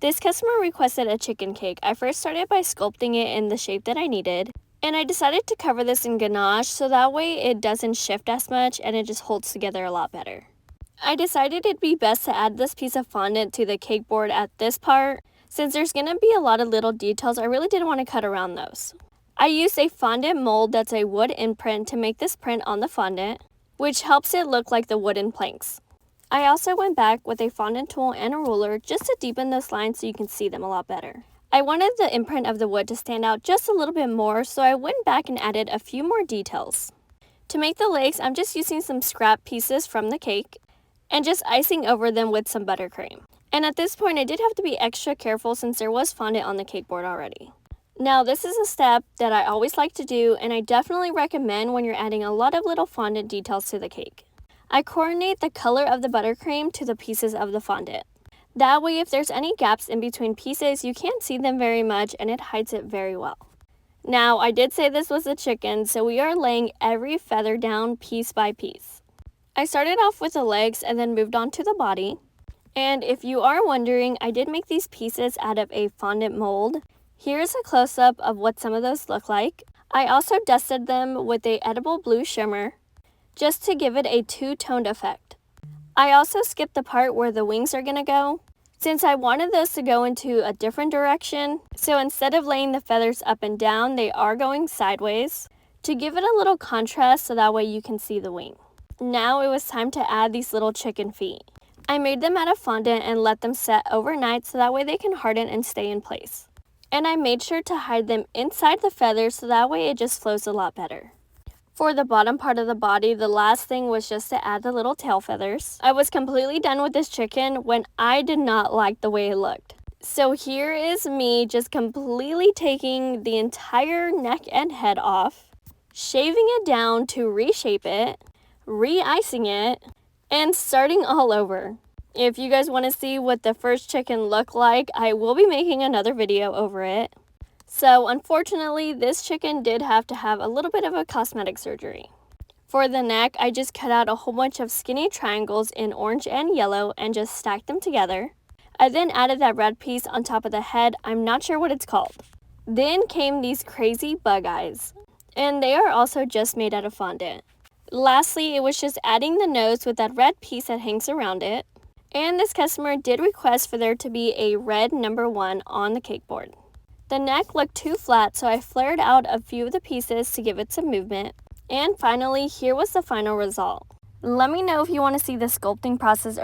This customer requested a chicken cake. I first started by sculpting it in the shape that I needed, and I decided to cover this in ganache so that way it doesn't shift as much and it just holds together a lot better. I decided it'd be best to add this piece of fondant to the cake board at this part. Since there's going to be a lot of little details, I really didn't want to cut around those. I used a fondant mold that's a wood imprint to make this print on the fondant, which helps it look like the wooden planks. I also went back with a fondant tool and a ruler just to deepen those lines so you can see them a lot better. I wanted the imprint of the wood to stand out just a little bit more, so I went back and added a few more details. To make the legs, I'm just using some scrap pieces from the cake and just icing over them with some buttercream. And at this point, I did have to be extra careful since there was fondant on the cake board already. Now, this is a step that I always like to do, and I definitely recommend when you're adding a lot of little fondant details to the cake. I coordinate the color of the buttercream to the pieces of the fondant. That way, if there's any gaps in between pieces, you can't see them very much and it hides it very well. Now, I did say this was a chicken, so we are laying every feather down piece by piece. I started off with the legs and then moved on to the body. And if you are wondering, I did make these pieces out of a fondant mold. Here's a close-up of what some of those look like. I also dusted them with a edible blue shimmer, just to give it a two-toned effect. I also skipped the part where the wings are going to go, since I wanted those to go into a different direction. So instead of laying the feathers up and down, they are going sideways to give it a little contrast so that way you can see the wing. Now it was time to add these little chicken feet. I made them out of fondant and let them set overnight so that way they can harden and stay in place. And I made sure to hide them inside the feathers so that way it just flows a lot better. For the bottom part of the body, the last thing was just to add the little tail feathers. I was completely done with this chicken when I did not like the way it looked. So here is me just completely taking the entire neck and head off, shaving it down to reshape it, re-icing it, and starting all over. If you guys want to see what the first chicken looked like, I will be making another video over it. So unfortunately, this chicken did have to have a little bit of a cosmetic surgery. For the neck, I just cut out a whole bunch of skinny triangles in orange and yellow and just stacked them together. I then added that red piece on top of the head. I'm not sure what it's called. Then came these crazy bug eyes, and they are also just made out of fondant. Lastly, it was just adding the nose with that red piece that hangs around it. And this customer did request for there to be a red number 1 on the cake board. The neck looked too flat, so I flared out a few of the pieces to give it some movement. And finally, here was the final result. Let me know if you want to see the sculpting process